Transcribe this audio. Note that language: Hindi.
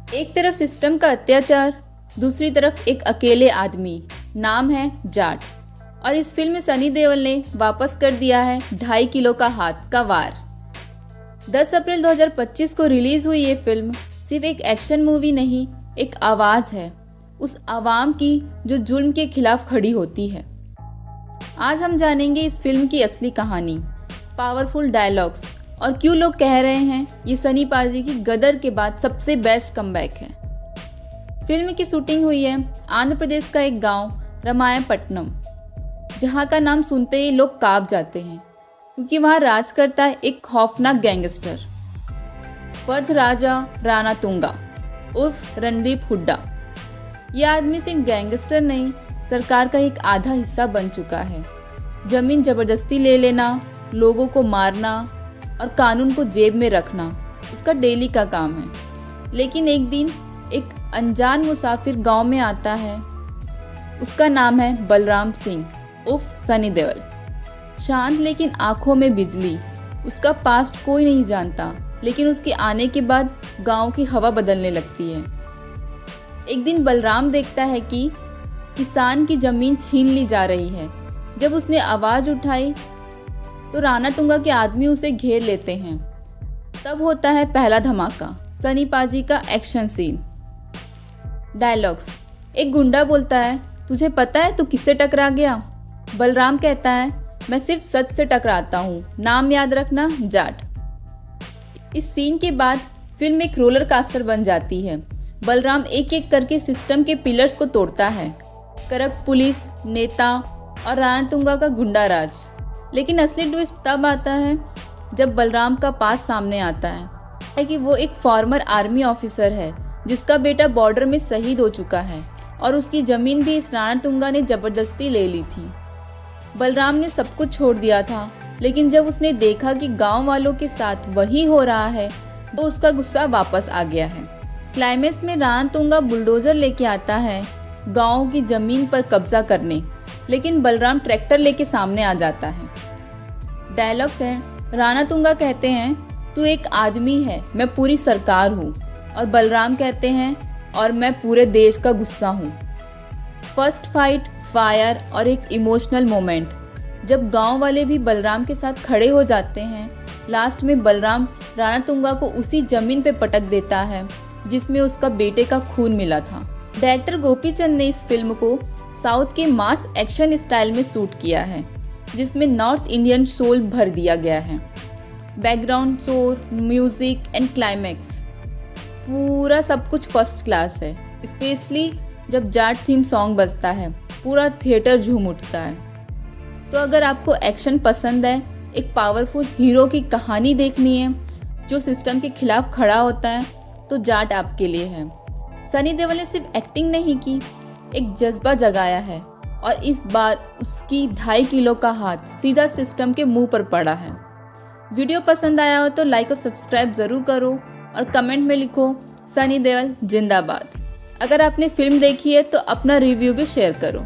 एक तरफ सिस्टम का अत्याचार, दूसरी तरफ एक अकेले आदमी, नाम है जाट। और इस फिल्म में सनी देओल ने वापस कर दिया है 2.5 किलो का हाथ का वार। 10 अप्रैल 2025 को रिलीज हुई ये फिल्म सिर्फ एक एक्शन मूवी नहीं, एक आवाज़ है उस आवाम की जो जुल्म के खिलाफ खड़ी होती है। आज हम जानेंगे इस फिल्म की असली कहानी, पावरफुल डायलॉग्स और क्यों लोग कह रहे हैं ये सनी पाजी की गदर के बाद सबसे बेस्ट कमबैक है। फिल्म की शूटिंग हुई है आंध्र प्रदेश का एक गांव रामायपट्टनम, जहां का नाम सुनते ही लोग कांप जाते हैं क्योंकि वहां राज करता है एक खौफनाक गैंगस्टर, फर्द राजा रानातुंगा उर्फ रणदीप हुड्डा। यह आदमी सिर्फ गैंगस्टर नहीं, सरकार का एक आधा हिस्सा बन चुका है। जमीन जबरदस्ती ले लेना, लोगों को मारना और कानून को जेब में रखना उसका डेली का काम है। लेकिन एक दिन एक अनजान मुसाफिर गांव में आता है। उसका नाम है बलराम सिंह उर्फ सनी देओल। शांत लेकिन आंखों में बिजली। उसका पास्ट कोई नहीं जानता, लेकिन उसके आने के बाद गांव की हवा बदलने लगती है। एक दिन बलराम देखता है कि किसान की जमीन छीन ली जा रही है। जब उसने आवाज़ उठाई तो रानातुंगा के आदमी उसे घेर लेते हैं। तब होता है पहला धमाका, सनी पाजी का एक्शन सीन। डायलॉग्स, एक गुंडा बोलता है, तुझे पता है तू किससे टकरा गया? बलराम कहता है, मैं सिर्फ सच से टकराता हूँ, नाम याद रखना जाट। इस सीन के बाद फिल्म एक रोलर कास्टर बन जाती है। बलराम एक एक करके सिस्टम के पिलर्स को तोड़ता है, करप्ट पुलिस, नेता और रानातुंगा का गुंडा राज। लेकिन असली ट्विस्ट तब आता है जब बलराम का पास सामने आता है कि वो एक फॉर्मर आर्मी ऑफिसर है जिसका बेटा बॉर्डर में शहीद हो चुका है और उसकी ज़मीन भी इस रानातुंगा ने ज़बरदस्ती ले ली थी। बलराम ने सब कुछ छोड़ दिया था, लेकिन जब उसने देखा कि गांव वालों के साथ वही हो रहा है तो उसका गुस्सा वापस आ गया है। क्लाइमेक्स में रानातुंगा बुलडोज़र लेके आता है गांव की ज़मीन पर कब्जा करने, लेकिन बलराम ट्रैक्टर लेके सामने आ जाता है। डायलॉग्स हैं, रानातुंगा कहते हैं, तू एक आदमी है, मैं पूरी सरकार हूँ। और बलराम कहते हैं, और मैं पूरे देश का गुस्सा हूँ। फर्स्ट फाइट, फायर और एक इमोशनल मोमेंट जब गांव वाले भी बलराम के साथ खड़े हो जाते हैं। लास्ट में बलराम रानातुंगा को उसी जमीन पे पटक देता है जिसमें उसका बेटे का खून मिला था। डायरेक्टर गोपीचंद ने इस फिल्म को साउथ के मास एक्शन स्टाइल में शूट किया है, जिसमें नॉर्थ इंडियन सोल भर दिया गया है। Background score, music and climax, पूरा सब कुछ फर्स्ट क्लास है। स्पेशली जब जाट थीम सॉन्ग बजता है, पूरा थिएटर झूम उठता है। तो अगर आपको एक्शन पसंद है, एक पावरफुल हीरो की कहानी देखनी है जो सिस्टम के खिलाफ खड़ा होता है, तो जाट आपके लिए है। सनी देओल ने सिर्फ एक्टिंग नहीं की, एक जज्बा जगाया है और इस बार उसकी 2.5 किलो का हाथ सीधा सिस्टम के मुंह पर पड़ा है। वीडियो पसंद आया हो तो लाइक और सब्सक्राइब ज़रूर करो और कमेंट में लिखो सनी देओल जिंदाबाद। अगर आपने फिल्म देखी है तो अपना रिव्यू भी शेयर करो।